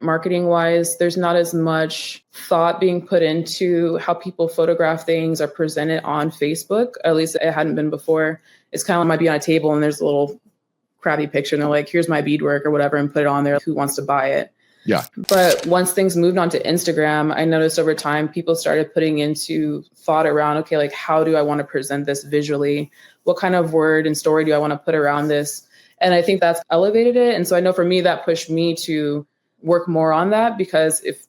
marketing wise, there's not as much thought being put into how people photograph things or present it on Facebook. At least it hadn't been before. It's kind of like might be on a table and there's a little crappy picture and they're like, here's my beadwork or whatever, and put it on there. Who wants to buy it? Yeah. But once things moved on to Instagram, I noticed over time, people started putting into thought around, okay, like, how do I want to present this visually? What kind of word and story do I want to put around this? And I think that's elevated it. And so I know for me, that pushed me to work more on that, because if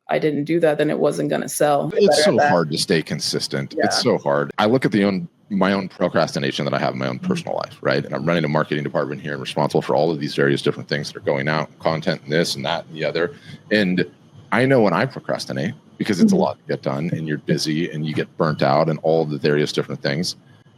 I didn't do that, then it wasn't going to sell. It's so hard to stay consistent. Yeah. It's so hard. I look at my own procrastination that I have in my own personal life, right? And I'm running a marketing department here and responsible for all of these various different things that are going out, content and this and that and the other. And I know when I procrastinate, because it's a lot to get done and you're busy and you get burnt out and all of the various different things.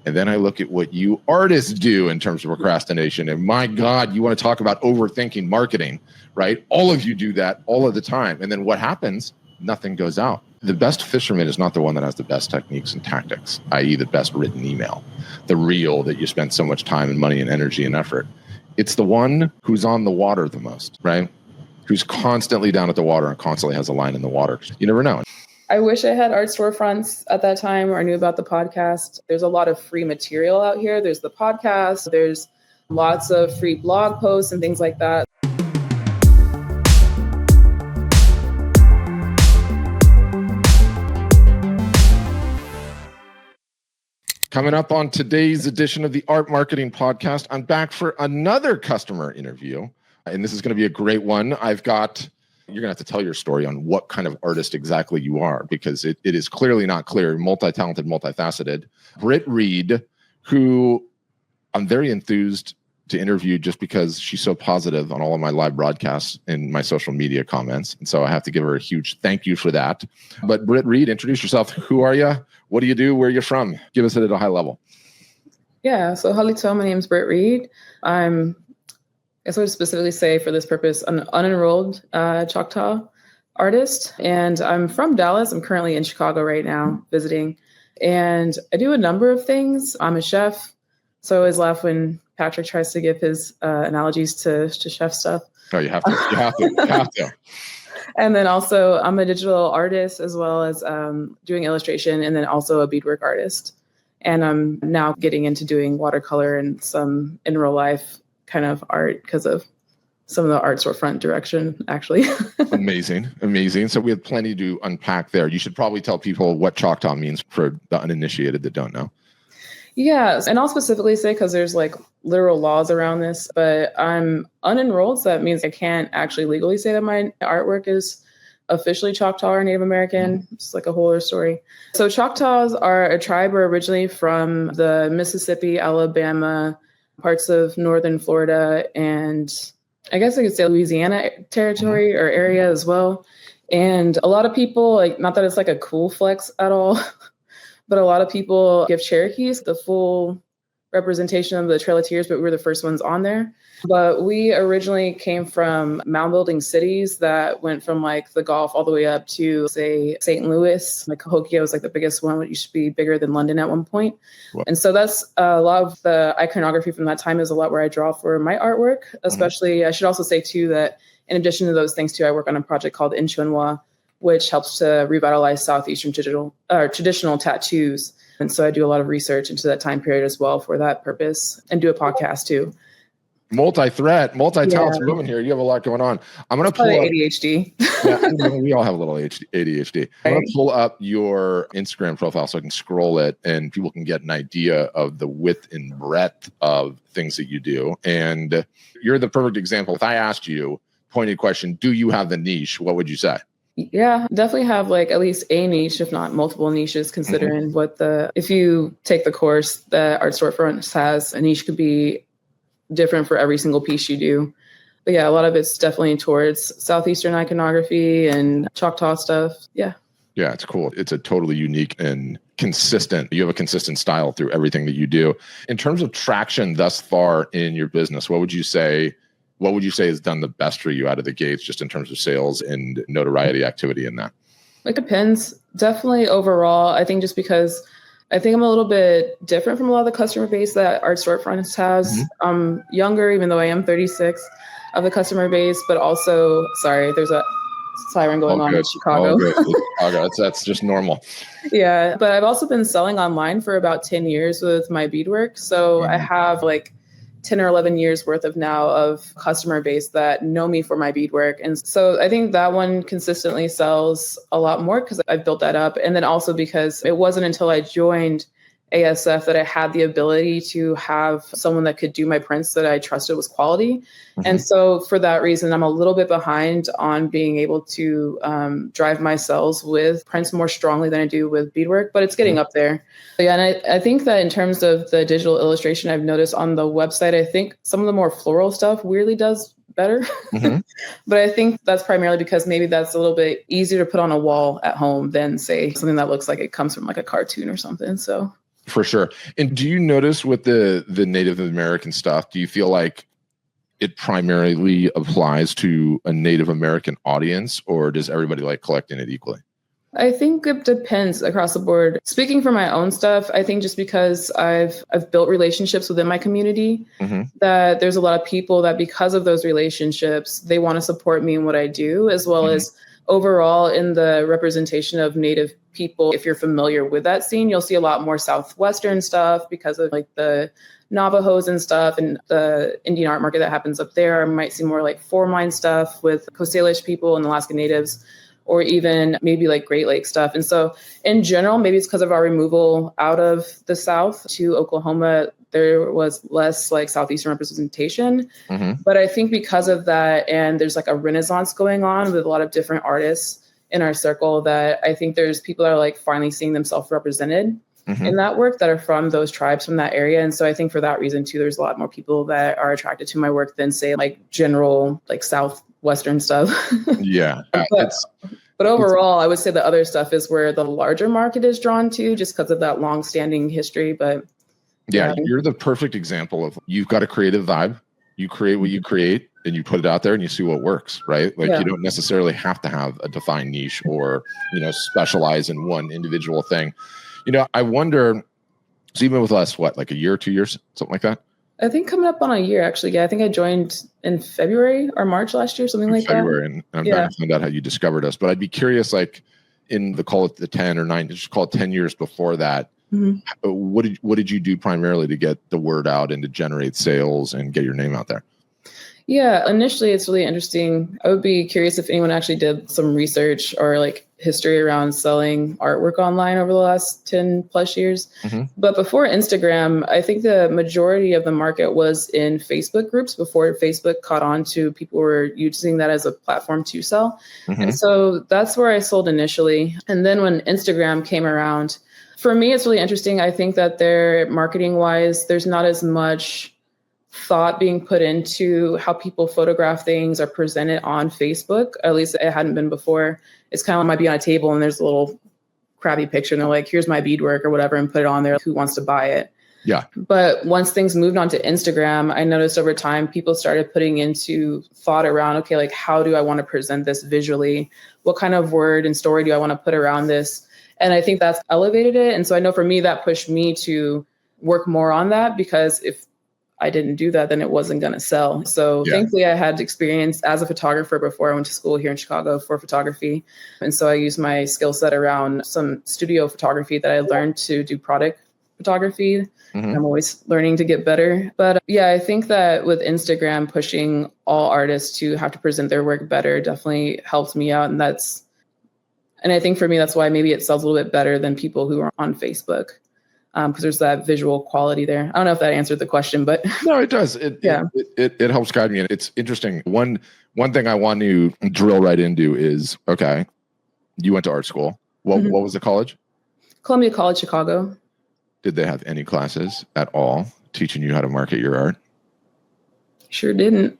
And then I look at what you artists do in terms of procrastination. And my God, you want to talk about overthinking marketing, right? All of you do that all of the time. And then what happens? Nothing goes out. The best fisherman is not the one that has the best techniques and tactics, i.e. the best written email, the reel that you spend so much time and money and energy and effort. It's the one who's on the water the most, right? Who's constantly down at the water and constantly has a line in the water. You never know. I wish I had art storefronts at that time, or I knew about the podcast. There's a lot of free material out here. There's the podcast. There's lots of free blog posts and things like that. Coming up on today's edition of the Art Marketing Podcast, I'm back for another customer interview. And this is going to be a great one. You're going to have to tell your story on what kind of artist exactly you are, because it is clearly not clear. Multi-talented, multifaceted. Brit Reed, who I'm very enthused to interview just because she's so positive on all of my live broadcasts and my social media comments. And so I have to give her a huge thank you for that. But Brit Reed, introduce yourself. Who are you? What do you do? Where are you from? Give us it at a high level. Yeah. So halito, my name is Brit Reed. I would specifically say for this purpose, an unenrolled Choctaw artist. And I'm from Dallas. I'm currently in Chicago right now visiting. And I do a number of things. I'm a chef. So I always laugh when Patrick tries to give his analogies to chef stuff. Oh, you have to. You have to. You have to. And then also I'm a digital artist, as well as doing illustration, and then also a beadwork artist. And I'm now getting into doing watercolor and some in real life kind of art because of some of the art storefront direction, actually. Amazing. So we have plenty to unpack there. You should probably tell people what Choctaw means for the uninitiated that don't know. Yeah, and I'll specifically say, because there's like literal laws around this, but I'm unenrolled, so that means I can't actually legally say that my artwork is officially Choctaw or Native American. It's like a whole other story. So Choctaws are a tribe originally from the Mississippi, Alabama, parts of northern Florida, and I guess I could say Louisiana territory or area as well. And a lot of people, like, not that it's like a cool flex at all, but a lot of people give Cherokees the full representation of the Trail of Tears, but we were the first ones on there. But we originally came from mound building cities that went from like the Gulf all the way up to, say, St. Louis. Like Cahokia was like the biggest one, which used to be bigger than London at one point. Wow. And so that's a lot of the iconography from that time is a lot where I draw for my artwork, especially. I should also say too that in addition to those things too, I work on a project called Inchunwa, which helps to revitalize Southeastern traditional tattoos. And so I do a lot of research into that time period as well for that purpose, and do a podcast too. Multi-talented woman here. You have a lot going on. I'm going to pull up ADHD. Yeah, we all have a little ADHD. I'm going to pull up your Instagram profile so I can scroll it and people can get an idea of the width and breadth of things that you do. And you're the perfect example. If I asked you, pointed question, do you have the niche? What would you say? Yeah, definitely have like at least a niche, if not multiple niches, considering if you take the course that Art Storefront has, a niche could be different for every single piece you do. But yeah, a lot of it's definitely towards Southeastern iconography and Choctaw stuff. Yeah. Yeah, it's cool. It's a totally unique and consistent. You have a consistent style through everything that you do. In terms of traction thus far in your business, what would you say has done the best for you out of the gates, just in terms of sales and notoriety activity in that? It depends. Definitely overall, I think just because I think I'm a little bit different from a lot of the customer base that Art Storefront has. I'm younger, even though I am 36. of the customer base, but also, sorry, there's a siren going on in Chicago. All good. Chicago. That's just normal. Yeah. But I've also been selling online for about 10 years with my beadwork. So I have like 10 or 11 years worth of customer base that know me for my beadwork. And so I think that one consistently sells a lot more because I've built that up. And then also because it wasn't until I joined ASF that I had the ability to have someone that could do my prints that I trusted was quality. And so for that reason, I'm a little bit behind on being able to drive my sales with prints more strongly than I do with beadwork, but it's getting up there. But yeah, and I think that in terms of the digital illustration, I've noticed on the website, I think some of the more floral stuff weirdly does better. But I think that's primarily because maybe that's a little bit easier to put on a wall at home than say something that looks like it comes from like a cartoon or something. So for sure. And do you notice with the Native American stuff, do you feel like it primarily applies to a Native American audience, or does everybody like collecting it equally? I think it depends across the board. Speaking for my own stuff, I think just because I've built relationships within my community, that there's a lot of people that because of those relationships, they want to support me in what I do, as well as overall in the representation of Native people. If you're familiar with that scene, you'll see a lot more Southwestern stuff because of like the Navajos and stuff and the Indian art market that happens up there. I might see more like Four Mine stuff with Coast Salish people and Alaska Natives, or even maybe like Great Lakes stuff. And so in general, maybe it's because of our removal out of the South to Oklahoma, there was less like Southeastern representation. But I think because of that, and there's like a renaissance going on with a lot of different artists in our circle, that I think there's people that are like finally seeing themselves represented in that work that are from those tribes from that area. And so I think for that reason too, there's a lot more people that are attracted to my work than say like general like Southwestern stuff. But overall, I would say the other stuff is where the larger market is drawn to just because of that long-standing history. But yeah, you're the perfect example of you've got a creative vibe. You create what you create and you put it out there and you see what works, right? Like you don't necessarily have to have a defined niche or, specialize in one individual thing. I wonder, so even with us, what, like a year, 2 years, something like that? I think coming up on a year, actually. Yeah, I think I joined in February or March last year, something like February, that. And I'm trying to find out how you discovered us. But I'd be curious, like in call it the 10 or 9, just call it 10 years before that, what did you do primarily to get the word out and to generate sales and get your name out there? Yeah, initially it's really interesting. I would be curious if anyone actually did some research or like history around selling artwork online over the last 10 plus years. But before Instagram, I think the majority of the market was in Facebook groups before Facebook caught on to people were using that as a platform to sell. And so that's where I sold initially. And then when Instagram came around, for me, it's really interesting. I think that they're marketing wise, there's not as much thought being put into how people photograph things or present it on Facebook. At least it hadn't been before. It's kind of like might be on a table and there's a little crabby picture and they're like, here's my beadwork or whatever, and put it on there. Who wants to buy it? Yeah. But once things moved on to Instagram, I noticed over time, people started putting into thought around, okay, like how do I want to present this visually? What kind of word and story do I want to put around this? And I think that's elevated it. And so I know for me, that pushed me to work more on that, because if I didn't do that, then it wasn't going to sell. So thankfully I had experience as a photographer before I went to school here in Chicago for photography. And so I used my skill set around some studio photography that I learned to do product photography. I'm always learning to get better. But yeah, I think that with Instagram pushing all artists to have to present their work better definitely helped me out. And I think for me, that's why maybe it sells a little bit better than people who are on Facebook. Because there's that visual quality there. I don't know if that answered the question, but no, it does. It helps guide me. And it's interesting. One thing I want to drill right into is, okay, you went to art school. What was the college? Columbia College, Chicago. Did they have any classes at all teaching you how to market your art? Sure didn't.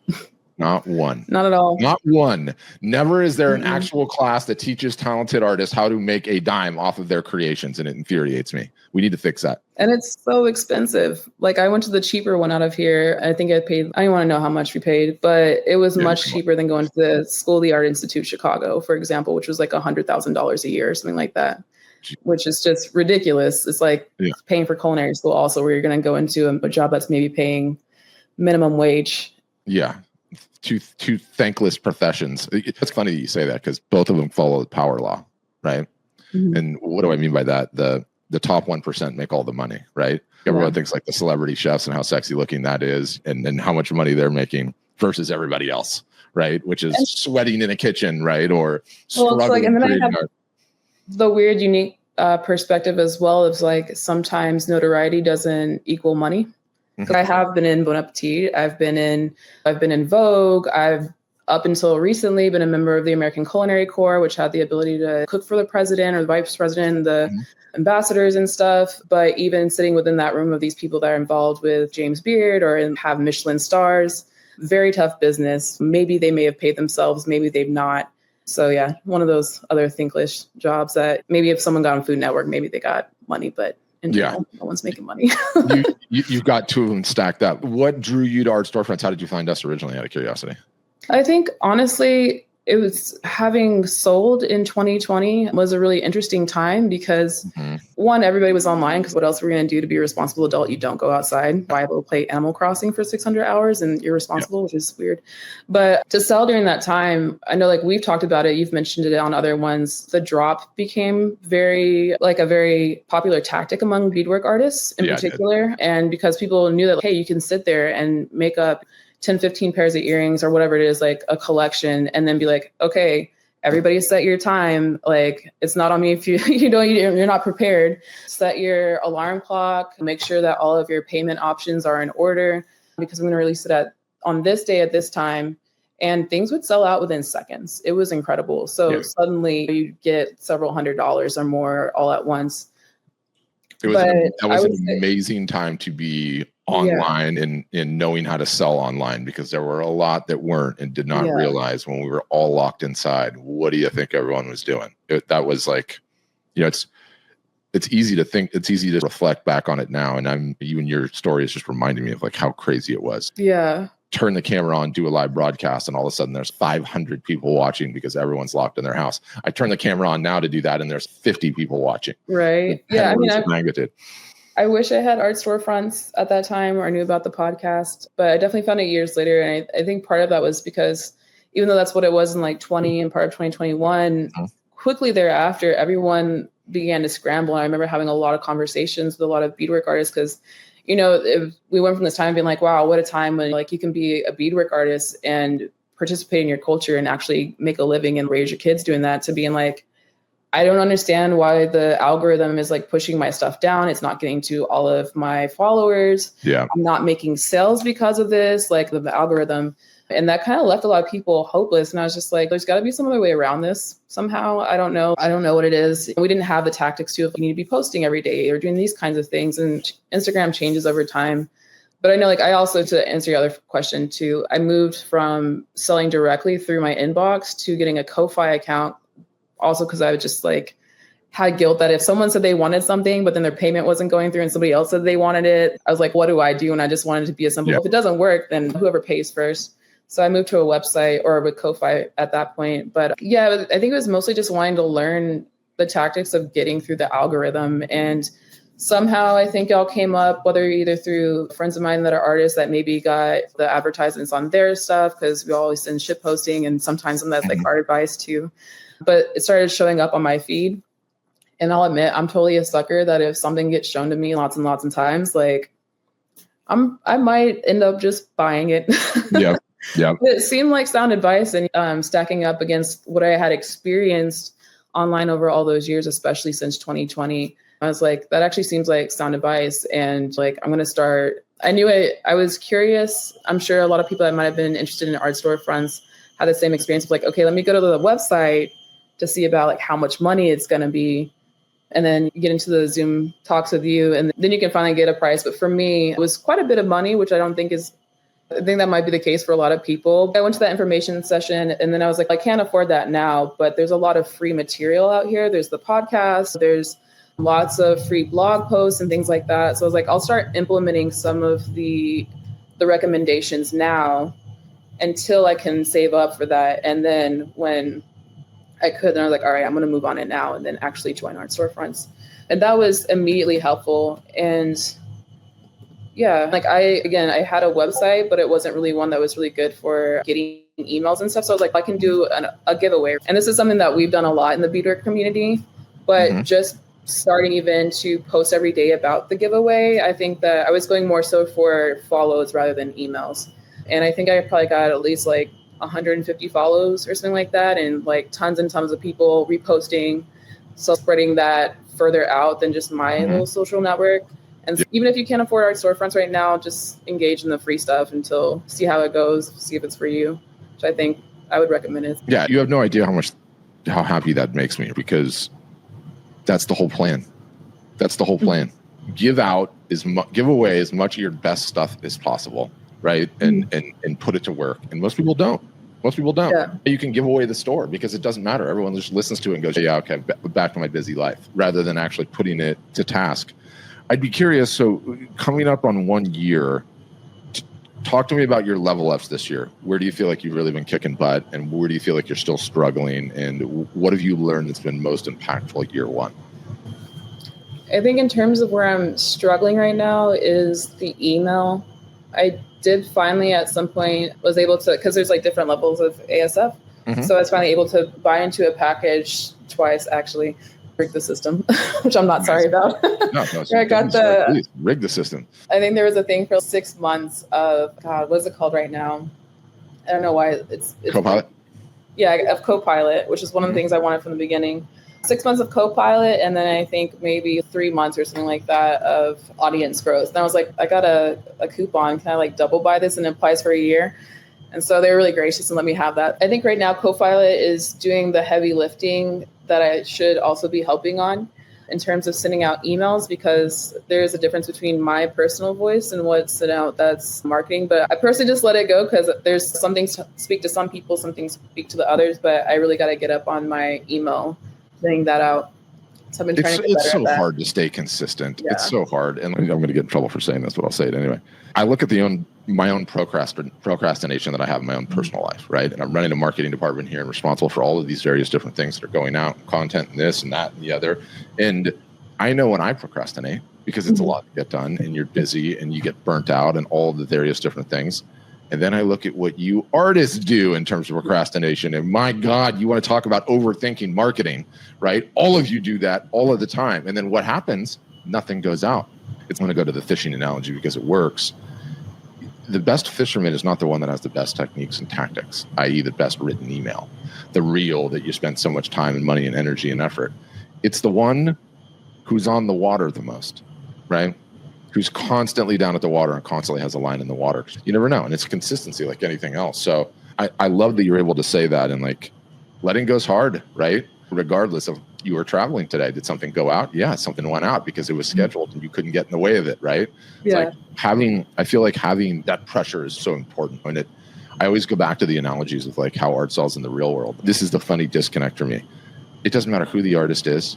Not one. Not at all. Not one. Never is there an actual class that teaches talented artists how to make a dime off of their creations, and it infuriates me. We need to fix that. And it's so expensive. Like I went to the cheaper one out of here. I think I don't want to know how much we paid, but it was much cheaper than going to the School of the Art Institute Chicago, for example, which was like $100,000 a year or something like that, which is just ridiculous. It's like paying for culinary school also, where you're going to go into a job that's maybe paying minimum wage. Yeah. two thankless professions. It's funny that you say that because both of them follow the power law, right? Mm-hmm. And what do I mean by that? The top 1% make all the money, right? Everyone thinks like the celebrity chefs and how sexy looking that is, and how much money they're making versus everybody else, right? Which is sweating in a kitchen, right? Or struggling. And then I have the weird, unique perspective as well. Of like sometimes notoriety doesn't equal money. Mm-hmm. I have been in Bon Appetit. I've been in Vogue. I've up until recently been a member of the American Culinary Corps, which had the ability to cook for the president or the vice president, the ambassadors and stuff. But even sitting within that room of these people that are involved with James Beard or have Michelin stars, very tough business. Maybe they may have paid themselves, maybe they've not. So yeah, one of those other thinkless jobs that maybe if someone got on Food Network, maybe they got money, but in general, no one's making money. You've got two of them stacked up. What drew you to Art Storefronts? How did you find us originally, out of curiosity? I think honestly, it was having sold in 2020 was a really interesting time because one, everybody was online because what else were we going to do to be a responsible adult? You don't go outside, why able to play Animal Crossing for 600 hours and you're responsible, which is weird. But to sell during that time, I know like we've talked about it, you've mentioned it on other ones, the drop became a very popular tactic among beadwork artists in particular. And because people knew that, hey, you can sit there and make up 10, 15 pairs of earrings or whatever it is, like a collection, and then be like, okay, everybody set your time. Like, it's not on me if you're not prepared. Set your alarm clock, make sure that all of your payment options are in order because I'm going to release it on this day at this time. And things would sell out within seconds. It was incredible. So suddenly you get several $100s or more all at once. That was an amazing time to be online and knowing how to sell online, because there were a lot that weren't and did not realize when we were all locked inside. What do you think everyone was doing? That was like, it's easy to think, it's easy to reflect back on it now. And you and your story is just reminding me of like how crazy it was. Yeah. Turn the camera on, do a live broadcast, and all of a sudden there's 500 people watching because everyone's locked in their house. I turn the camera on now to do that, and there's 50 people watching. Right. Yeah. Magnitude. I wish I had Art Storefronts at that time or I knew about the podcast, but I definitely found it years later. And I think part of that was because even though that's what it was in like 20 and part of 2021, quickly thereafter, everyone began to scramble. And I remember having a lot of conversations with a lot of beadwork artists because we went from this time being like, wow, what a time when like you can be a beadwork artist and participate in your culture and actually make a living and raise your kids doing that, to being like, I don't understand why the algorithm is like pushing my stuff down. It's not getting to all of my followers. Yeah. I'm not making sales because of this, like the algorithm. And that kind of left a lot of people hopeless. And I was just like, there's got to be some other way around this somehow. I don't know what it is. We didn't have the tactics to, if you need to be posting every day or doing these kinds of things. And Instagram changes over time. But I know, like, I also, to answer your other question too, I moved from selling directly through my inbox to getting a Ko-Fi account. Also, because I was just like had guilt that if someone said they wanted something, but then their payment wasn't going through and somebody else said they wanted it, I was like, what do I do? And I just wanted to be a simple, if it doesn't work, then whoever pays first. So I moved to a website or with Ko-Fi at that point. But yeah, I think it was mostly just wanting to learn the tactics of getting through the algorithm. And somehow I think it all came up, whether either through friends of mine that are artists that maybe got the advertisements on their stuff, because we always send shit posting and sometimes that's like our advice too. But it started showing up on my feed. And I'll admit, I'm totally a sucker that if something gets shown to me lots and lots of times, like I might end up just buying it. Yeah. It seemed like sound advice and stacking up against what I had experienced online over all those years, especially since 2020. I was like, that actually seems like sound advice. And like, I'm going to start. I knew it. I was curious. I'm sure a lot of people that might have been interested in Art Storefronts had the same experience of like, okay, let me go to the website to see about like how much money it's going to be. And then you get into the Zoom talks with you and then you can finally get a price. But for me, it was quite a bit of money, which I think that might be the case for a lot of people. I went to that information session and then I was like, I can't afford that now, but there's a lot of free material out here. There's the podcast, there's lots of free blog posts and things like that. So I was like, I'll start implementing some of the recommendations now until I can save up for that. And then when I could, then I was like, all right, I'm going to move on it now and then actually join Art Storefronts. And that was immediately helpful. And Yeah, like I had a website, but it wasn't really one that was really good for getting emails and stuff. So I was like, I can do a giveaway. And this is something that we've done a lot in the beadwork community, but just starting even to post every day about the giveaway, I think that I was going more so for follows rather than emails. And I think I probably got at least like 150 follows or something like that, and like tons and tons of people reposting. So spreading that further out than just my little social network. And even if you can't afford our storefronts right now, just engage in the free stuff until see how it goes, see if it's for you, which I think I would recommend it. Yeah, you have no idea how happy that makes me, because that's the whole plan. That's the whole plan. Give away as much of your best stuff as possible, right? And put it to work. And most people don't. Most people don't. Yeah. You can give away the store because it doesn't matter. Everyone just listens to it and goes, yeah, okay, back to my busy life, rather than actually putting it to task. I'd be curious. So coming up on 1 year, talk to me about your level ups this year. Where do you feel like you've really been kicking butt, and where do you feel like you're still struggling? And what have you learned that's been most impactful year one? I think in terms of where I'm struggling right now is the email. I did finally at some point was able to, because there's like different levels of ASF. So I was finally able to buy into a package twice, actually. Rig the system, which I'm not sorry about. No, I got please rig the system. I think there was a thing for 6 months of, God, what is it called right now? I don't know why it's Copilot? Yeah, of Copilot, which is one of the things I wanted from the beginning. 6 months of Copilot, and then I think maybe 3 months or something like that of audience growth. And I was like, I got a coupon. Can I like double buy this, and it applies for a year? And so they were really gracious and let me have that. I think right now Copilot is doing the heavy lifting that I should also be helping on in terms of sending out emails, because there's a difference between my personal voice and what's sent out that's marketing. But I personally just let it go because there's some things to speak to some people, some things speak to the others, but I really got to get up on my email, getting that out. So I've been trying to get better It's so at that. hard to stay consistent. Yeah. It's so hard. And I'm going to get in trouble for saying this, but I'll say it anyway. I look at my own procrastination that I have in my own personal life, right? And I'm running a marketing department here and responsible for all of these various different things that are going out, content and this and that and the other. And I know when I procrastinate, because it's a lot to get done and you're busy and you get burnt out and all the various different things. And then I look at what you artists do in terms of procrastination. And my God, you want to talk about overthinking marketing, right? All of you do that all of the time. And then what happens? Nothing goes out. It's going to go to the fishing analogy because it works. The best fisherman is not the one that has the best techniques and tactics, i.e. the best written email, the reel that you spend so much time and money and energy and effort. It's the one who's on the water the most, right? Who's constantly down at the water and constantly has a line in the water. You never know. And it's consistency like anything else. So I love that you're able to say that, and like letting go's hard, right? Regardless of you were traveling today. Did something go out? Yeah, something went out because it was scheduled and you couldn't get in the way of it, right? Yeah. It's like I feel like having that pressure is so important. And I always go back to the analogies of like how art sells in the real world. This is the funny disconnect for me. It doesn't matter who the artist is.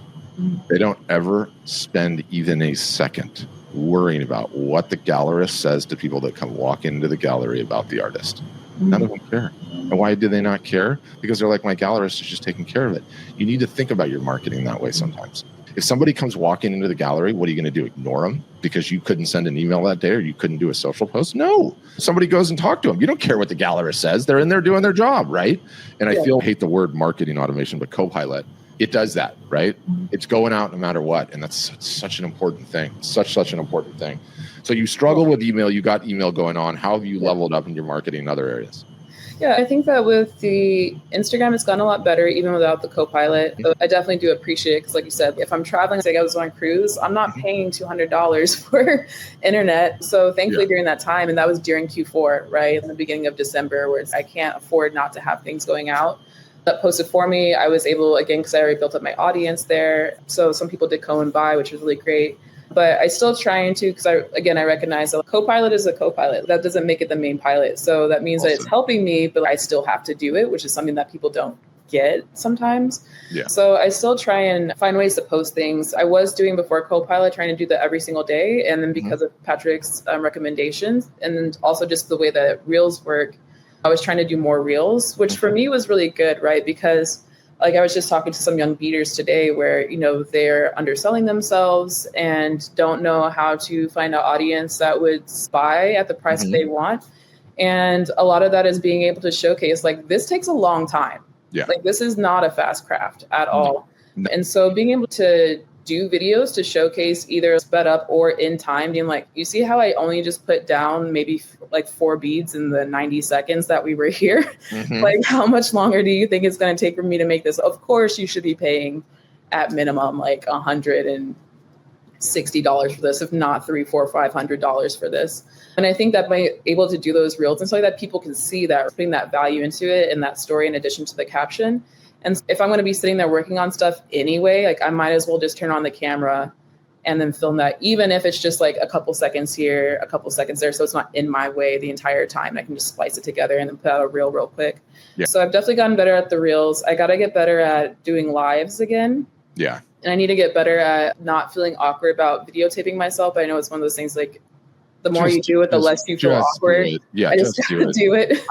They don't ever spend even a second worrying about what the gallerist says to people that come walk into the gallery about the artist. None of them care. And why do they not care? Because they're like, my gallerist is just taking care of it. You need to think about your marketing that way sometimes. If somebody comes walking into the gallery, what are you going to do? Ignore them because you couldn't send an email that day or you couldn't do a social post? No. Somebody goes and talk to them. You don't care what the gallerist says. They're in there doing their job, right? And I hate the word marketing automation, but Copilot, it does that, right? It's going out no matter what. And that's such an important thing. Such an important thing. So you struggle with email. You got email going on. How have you leveled up in your marketing in other areas? Yeah, I think that with the Instagram, it's gotten a lot better, even without the Copilot. I definitely do appreciate it because, like you said, if I'm traveling, like I was on a cruise, I'm not paying $200 for internet. So thankfully during that time, and that was during Q4, right, in the beginning of December, where I can't afford not to have things going out. That posted for me. I was able, again, because I already built up my audience there. So some people did go and buy, which was really great. But I still trying to, because I recognize that Copilot is a Copilot. That doesn't make it the main pilot. So that means that it's helping me, but I still have to do it, which is something that people don't get sometimes. Yeah. So I still try and find ways to post things. I was doing before Copilot, trying to do that every single day. And then because of Patrick's recommendations, and also just the way that Reels work, I was trying to do more Reels, which for me was really good, right? Because Like I was just talking to some young beaters today where, they're underselling themselves and don't know how to find an audience that would buy at the price that they want. And a lot of that is being able to showcase, like, this takes a long time. Yeah. Like, this is not a fast craft at all. No. And so being able to do videos to showcase either sped up or in time, being like, you see how I only just put down maybe like 4 beads in the 90 seconds that we were here? Like, how much longer do you think it's going to take for me to make this? Of course, you should be paying at minimum like $160 for this, if not $300, $400, $500 for this. And I think that by able to do those reels and so that people can see that, putting that value into it and that story in addition to the caption. And if I'm going to be sitting there working on stuff anyway, like I might as well just turn on the camera and then film that, even if it's just like a couple seconds here, a couple seconds there. So it's not in my way the entire time. I can just splice it together and then put out a reel real quick. Yeah. So I've definitely gotten better at the reels. I got to get better at doing lives again. Yeah. And I need to get better at not feeling awkward about videotaping myself. But I know it's one of those things like the more you do it, the less you feel awkward. Yeah, I just do it.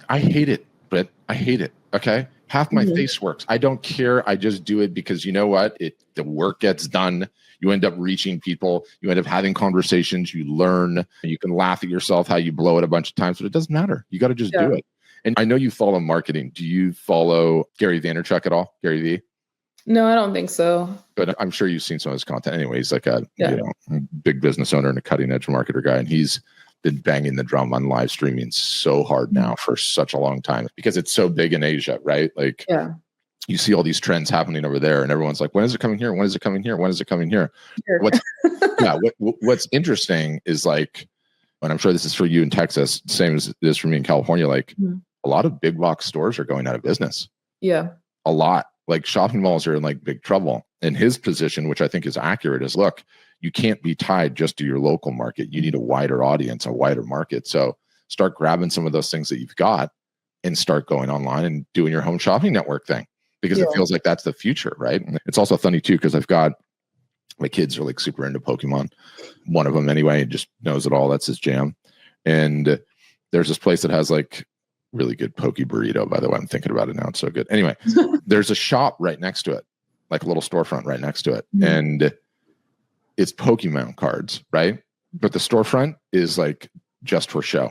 I hate it, but I hate it. Okay. Half my face works. I don't care. I just do it because you know what? The work gets done. You end up reaching people. You end up having conversations. You learn. You can laugh at yourself how you blow it a bunch of times, but it doesn't matter. You got to just do it. And I know you follow marketing. Do you follow Gary Vaynerchuk at all? Gary V? No, I don't think so. But I'm sure you've seen some of his content. Anyway, he's like a big business owner and a cutting edge marketer guy. And he's been banging the drum on live streaming so hard now for such a long time because it's so big in Asia, right? Like you see all these trends happening over there and everyone's like, when is it coming here? When is it coming here? When is it coming here? What's interesting is like, and I'm sure this is for you in Texas, same as it is for me in California, like a lot of big box stores are going out of business. Yeah. A lot. Like shopping malls are in like big trouble. And his position, which I think is accurate, is look, you can't be tied just to your local market. You need a wider audience, a wider market. So start grabbing some of those things that you've got and start going online and doing your home shopping network thing because it feels like that's the future, right? And it's also funny too, because I've got my kids are like super into Pokemon. One of them anyway, just knows it all. That's his jam. And there's this place that has like really good poke burrito, by the way. I'm thinking about it now. It's so good. Anyway, there's a shop right next to it, like a little storefront right next to it. And it's Pokemon cards, right? But the storefront is like just for show.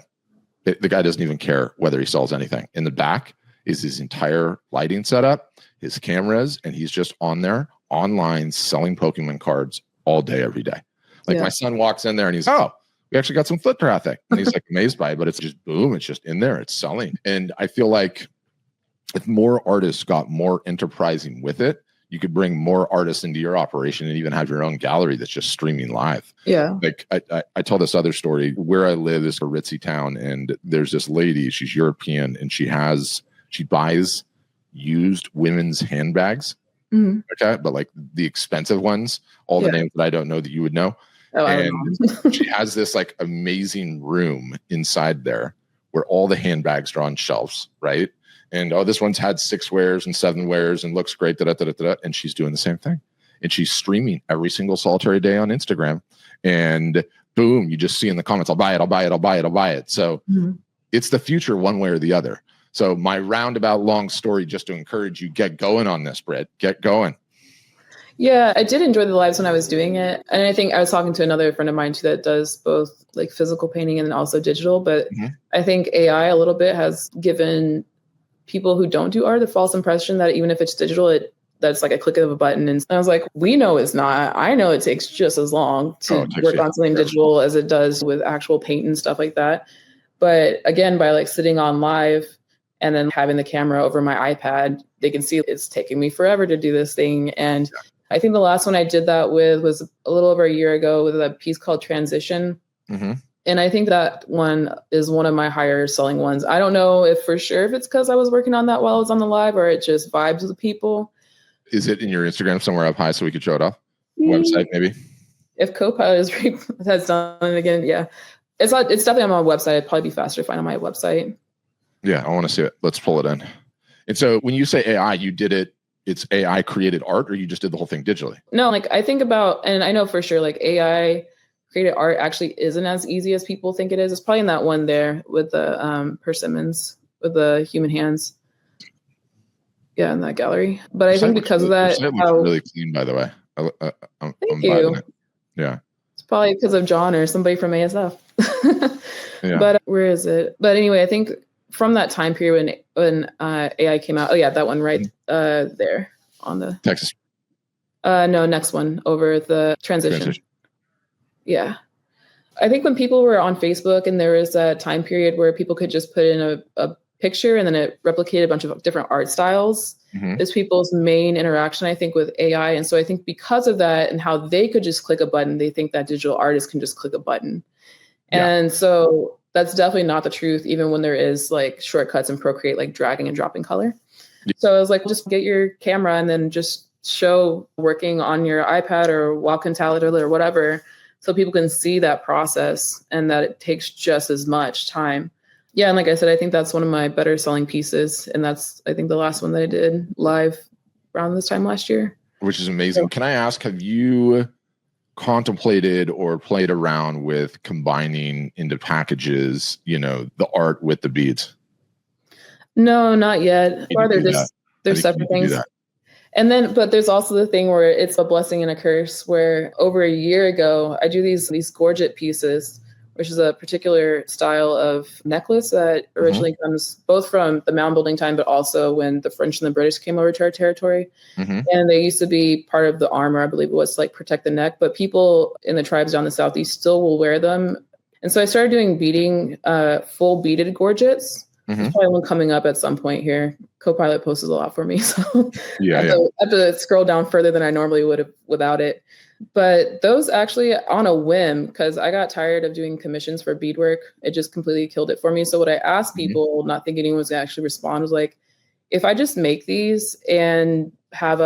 The guy doesn't even care whether he sells anything. In the back is his entire lighting setup, his cameras, and he's just on there online selling Pokemon cards all day, every day. Like my son walks in there and he's, oh, we actually got some foot traffic. And he's like amazed by it, but it's just boom, it's just in there, it's selling. And I feel like if more artists got more enterprising with it, you could bring more artists into your operation and even have your own gallery that's just streaming live. Yeah. Like I tell this other story. Where I live is a ritzy town, and there's this lady, she's European, and she buys used women's handbags. Okay. But like the expensive ones, all the names that I don't know that you would know. Oh, and she has this like amazing room inside there where all the handbags are on shelves, right? And this one's had 6 wears and 7 wears and looks great. And she's doing the same thing. And she's streaming every single solitary day on Instagram. And boom, you just see in the comments, I'll buy it, I'll buy it, I'll buy it, I'll buy it. So it's the future one way or the other. So my roundabout long story just to encourage you, get going on this, Brit. Get going. Yeah, I did enjoy the lives when I was doing it. And I think I was talking to another friend of mine too that does both like physical painting and also digital. But I think AI a little bit has given people who don't do art the false impression that even if it's digital, that's like a click of a button. And I was like, we know it's not. I know it takes just as long to work on something digital as it does with actual paint and stuff like that. But again, by like sitting on live and then having the camera over my iPad, they can see it's taking me forever to do this thing. And I think the last one I did that with was a little over a year ago with a piece called Transition. And I think that one is one of my higher selling ones. I don't know if for sure if it's because I was working on that while I was on the live or it just vibes with people. Is it in your Instagram somewhere up high so we could show it off? Website maybe? If Copilot has done it again, yeah. It's definitely on my website. It'd probably be faster to find on my website. Yeah, I want to see it. Let's pull it in. And so when you say AI, you did it, it's AI created art, or you just did the whole thing digitally? No, like I think about, and I know for sure like AI created art actually isn't as easy as people think it is. It's probably in that one there with the Persimmons with the human hands. Yeah, in that gallery. But I think because of that, your site looks really clean, by the way. I'm thank you. it. Yeah. It's probably because of John or somebody from ASF. Yeah. But where is it? But anyway, I think from that time period when AI came out, oh yeah, that one right there on the Texas. No, next one over the transition. Yeah. I think when people were on Facebook and there was a time period where people could just put in a picture and then it replicated a bunch of different art styles, is people's main interaction, I think, with AI. And so I think because of that and how they could just click a button, they think that digital artists can just click a button. Yeah. And so that's definitely not the truth, even when there is like shortcuts in Procreate, like dragging and dropping color. Yeah. So I was like, just get your camera and then just show working on your iPad or walk in Talent or whatever, so people can see that process and that it takes just as much time. Yeah, and like I said, I think that's one of my better selling pieces. And that's, I think, the last one that I did live around this time last year. Which is amazing. So, can I ask, have you contemplated or played around with combining into packages, the art with the beads? No, not yet. Or they're separate things. And then, but there's also the thing where it's a blessing and a curse, where over a year ago, I do these gorget pieces, which is a particular style of necklace that originally comes both from the mound building time, but also when the French and the British came over to our territory. And they used to be part of the armor, I believe it was, like protect the neck, but people in the tribes down the Southeast still will wear them. And so I started doing beading, full beaded gorgets. There's probably one coming up at some point here. Copilot posts a lot for me, so I have to scroll down further than I normally would have without it. But those actually on a whim, because I got tired of doing commissions for beadwork. It just completely killed it for me. So what I asked people, not thinking anyone was going to actually respond, was like, if I just make these and have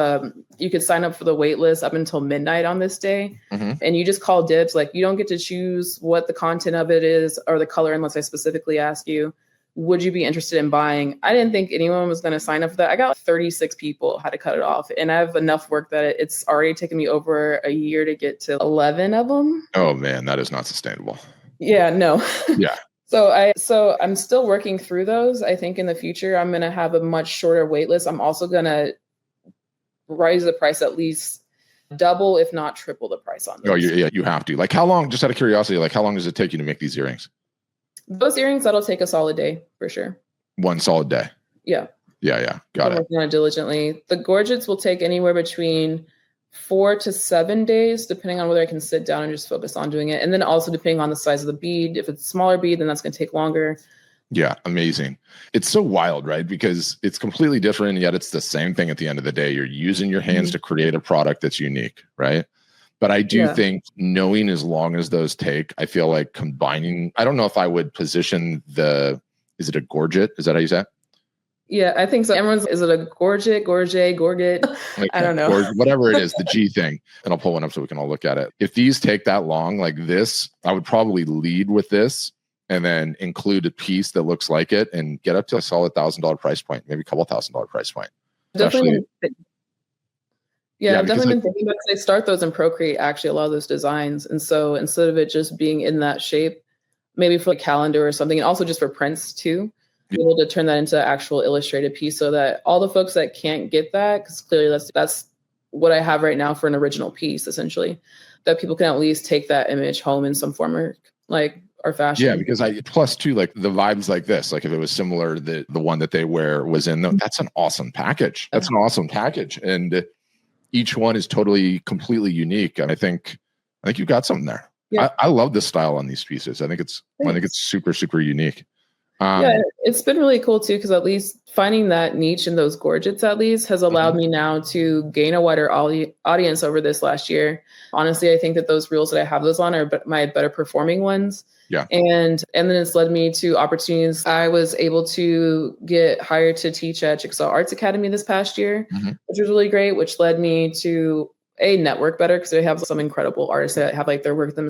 you could sign up for the wait list up until midnight on this day, and you just call dibs, like you don't get to choose what the content of it is or the color unless I specifically ask you. Would you be interested in buying? I didn't think anyone was going to sign up for that. I got 36 people, had to cut it off. And I have enough work that it's already taken me over a year to get to 11 of them. Oh man, that is not sustainable. Yeah, no. Yeah. So I'm still working through those. I think in the future, I'm going to have a much shorter wait list. I'm also going to raise the price at least double, if not triple the price on those. Oh, yeah, you have to. Like how long, just out of curiosity, like how long does it take you to make these earrings? Those earrings, that'll take a solid day for sure. One solid day. Yeah. Yeah. Got it. Working on it diligently. The gorgets will take anywhere between 4 to 7 days, depending on whether I can sit down and just focus on doing it. And then also depending on the size of the bead. If it's a smaller bead, then that's going to take longer. Yeah. Amazing. It's so wild, right? Because it's completely different, yet it's the same thing at the end of the day. You're using your hands to create a product that's unique, right? But I do think knowing as long as those take, I feel like combining, I don't know if I would position is it a gorget? Is that how you say it? Yeah, I think so. Is it a gorget? Like, I don't know. Whatever it is, the G thing. And I'll pull one up so we can all look at it. If these take that long, like this, I would probably lead with this and then include a piece that looks like it and get up to a solid $1,000 price point, maybe a couple $1,000 price point. Definitely. Yeah, I've definitely been thinking about it. I start those in Procreate, actually, a lot of those designs. And so instead of it just being in that shape, maybe for a calendar or something, and also just for prints too, be able to turn that into an actual illustrated piece so that all the folks that can't get that, because clearly that's what I have right now for an original piece, essentially, that people can at least take that image home in some form or fashion. Yeah, because plus too, like the vibes like this, like if it was similar, the one that they wear was in them, that's an awesome package. That's an awesome package. And each one is completely unique. And I think you've got something there. Yeah. I love the style on these pieces. I think it's super, super unique. It's been really cool too, because at least finding that niche in those gorgets at least has allowed me now to gain a wider audience over this last year. Honestly, I think that those reels that I have those on are my better performing ones. Yeah. And then it's led me to opportunities. I was able to get hired to teach at Chickasaw Arts Academy this past year, which was really great, which led me to network better, because they have some incredible artists that have like their work in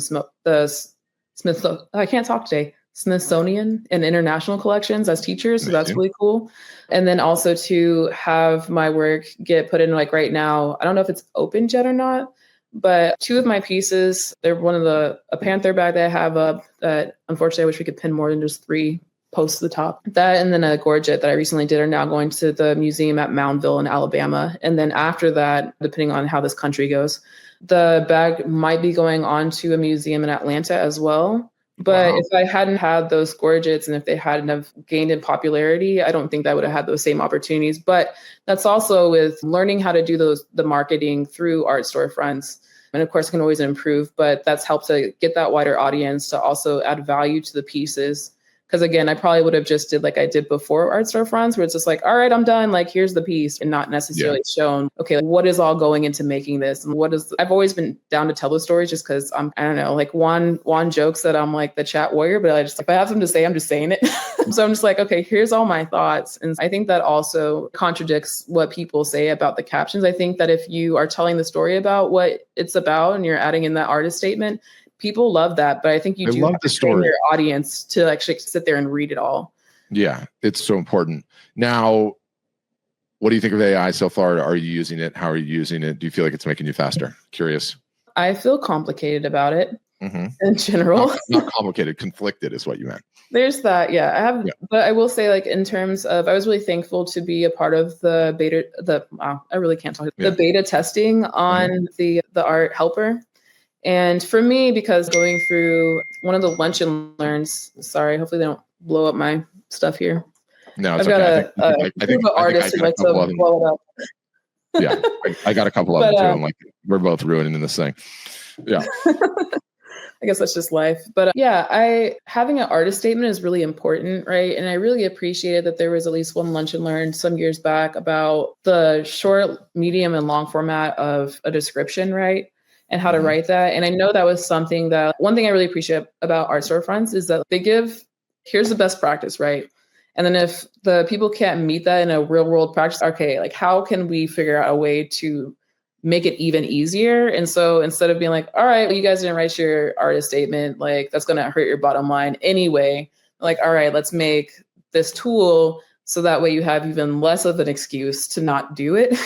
Smithsonian and international collections as teachers. So that's really cool. And then also to have my work get put in, like right now, I don't know if it's open yet or not, but 2 of my pieces, they're a Panther bag that I have up that unfortunately I wish we could pin more than just 3 post to the top. That and then a gorget that I recently did are now going to the museum at Moundville in Alabama. And then after that, depending on how this country goes, the bag might be going on to a museum in Atlanta as well. But if I hadn't had those gorgets and if they hadn't have gained in popularity, I don't think that would have had those same opportunities. But that's also with learning how to do the marketing through art storefronts. And of course, it can always improve, but that's helped to get that wider audience to also add value to the pieces. Because again, I probably would have just did like I did before art storefronts, where it's just like, all right, I'm done. Like, here's the piece, and not necessarily shown, okay, like, what is all going into making this? And I've always been down to tell those stories just because I don't know, like Juan jokes that I'm like the chat warrior, but if I have something to say, I'm just saying it. So I'm just like, okay, here's all my thoughts. And I think that also contradicts what people say about the captions. I think that if you are telling the story about what it's about and you're adding in that artist statement, people love that, but I think you do have to train your audience to actually sit there and read it all. Yeah, it's so important. Now, what do you think of AI so far? Are you using it? How are you using it? Do you feel like it's making you faster? Curious. I feel complicated about it in general. Not complicated, conflicted is what you meant. There's that, yeah. But I will say, like, in terms of, I was really thankful to be a part of the beta testing on the art helper. And for me, because going through one of the lunch and learns, sorry, hopefully they don't blow up my stuff here. No, it's okay. I think artists who like to blow it up. Yeah, I got a couple of them too. I'm like, we're both ruining this thing. Yeah. I guess that's just life. But having an artist statement is really important, right? And I really appreciated that there was at least one lunch and learn some years back about the short, medium, and long format of a description, right? And how to write that. And I know that was something that, one thing I really appreciate about art storefronts is that they give, here's the best practice, right? And then if the people can't meet that in a real world practice, okay, like how can we figure out a way to make it even easier? And so instead of being like, all right, well, you guys didn't write your artist statement, like that's going to hurt your bottom line anyway. Like, all right, let's make this tool so that way you have even less of an excuse to not do it.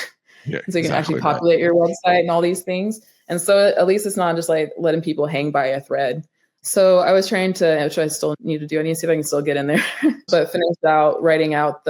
Yeah, so you can actually populate your website and all these things. And so at least it's not just like letting people hang by a thread. So I was trying to, which I still need to do, I need to see if I can still get in there, but finished out writing out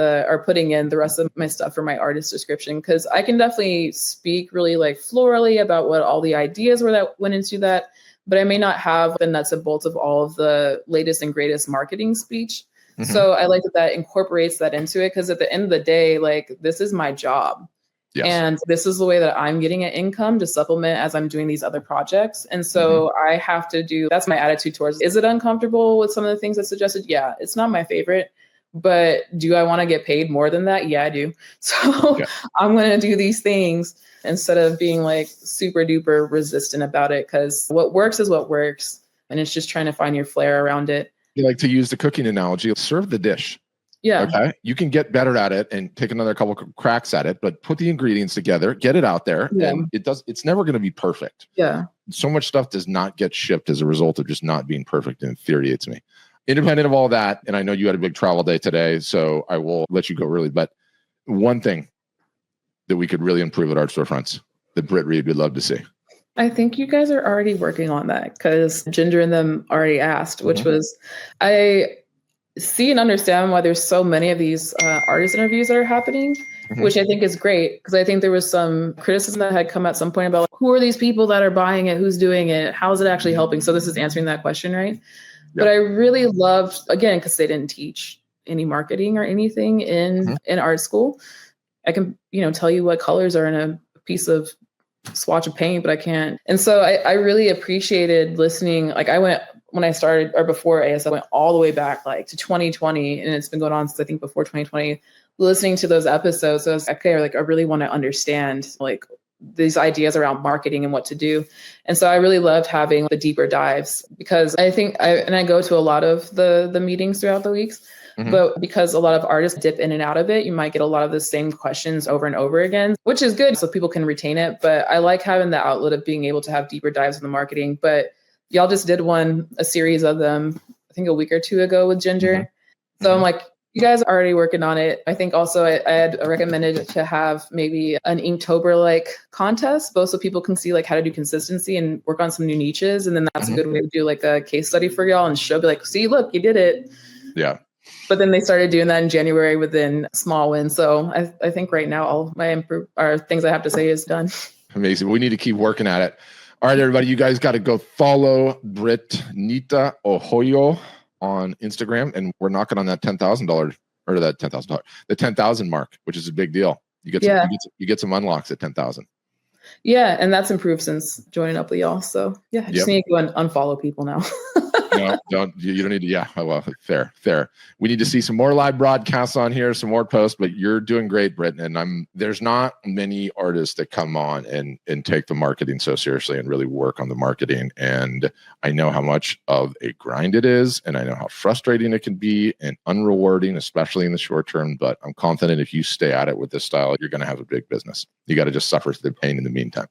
putting in the rest of my stuff for my artist description. Cause I can definitely speak really like florally about what all the ideas were that went into that, but I may not have the nuts and bolts of all of the latest and greatest marketing speech. So I like that incorporates that into it. Cause at the end of the day, like this is my job. Yes. And this is the way that I'm getting an income to supplement as I'm doing these other projects. And so I have to that's my attitude towards, is it uncomfortable with some of the things that's suggested? Yeah, it's not my favorite, but do I want to get paid more than that? Yeah, I do. So I'm going to do these things instead of being like super duper resistant about it. Cause what works is what works. And it's just trying to find your flair around it. You like to use the cooking analogy, serve the dish. Yeah. Okay. You can get better at it and take another couple cracks at it, but put the ingredients together, get it out there. Yeah. And it's never going to be perfect. Yeah. So much stuff does not get shipped as a result of just not being perfect. And it infuriates me. Independent of all that. And I know you had a big travel day today, so I will let you go early. But one thing that we could really improve at art storefronts that Brit Reed would love to see. I think you guys are already working on that because Ginger and them already asked, which was, I see and understand why there's so many of these artist interviews that are happening, which I think is great because I think there was some criticism that had come at some point about like, who are these people that are buying it? Who's doing it? How is it actually helping? So this is answering that question, right? Yep. But I really loved, again, because they didn't teach any marketing or anything in art school. I can, tell you what colors are in a piece of swatch of paint, but I can't. And so I really appreciated listening. Like when I started or before AS, I went all the way back like to 2020 and it's been going on since I think before 2020, listening to those episodes. So I was like, okay, like I really want to understand like these ideas around marketing and what to do. And so I really loved having the deeper dives because I think I go to a lot of the meetings throughout the weeks, but because a lot of artists dip in and out of it, you might get a lot of the same questions over and over again, which is good so people can retain it. But I like having the outlet of being able to have deeper dives in the marketing. But y'all just did a series of them, I think a week or two ago with Ginger. So I'm like, you guys are already working on it. I think also I had recommended to have maybe an Inktober-like contest, both so people can see like how to do consistency and work on some new niches. And then that's a good way to do like a case study for y'all and show, be like, see, look, you did it. Yeah. But then they started doing that in January within small wins. So I think right now all my things I have to say is done. Amazing. We need to keep working at it. All right, everybody, you guys got to go follow Brit Nita Ohoyo on Instagram, and we're knocking on that $10,000 or that $10,000, the 10,000 mark, which is a big deal. You get some unlocks at 10,000. Yeah, and that's improved since joining up with y'all. So yeah, I just need to go and unfollow people now. No, you don't need to. Yeah, well, fair. We need to see some more live broadcasts on here, some more posts, but you're doing great, Brit. And there's not many artists that come on and take the marketing so seriously and really work on the marketing. And I know how much of a grind it is, and I know how frustrating it can be and unrewarding, especially in the short term. But I'm confident if you stay at it with this style, you're going to have a big business. You got to just suffer through the pain in the meantime.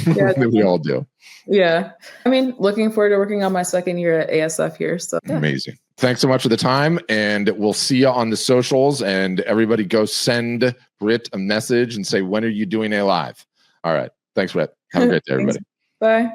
Yeah, we all do. Yeah. I mean, looking forward to working on my second year at ASF here. So yeah. Amazing. Thanks so much for the time. And we'll see you on the socials. And everybody go send Brit a message and say, when are you doing a live? All right. Thanks, Brit. Have a great day, everybody. Bye.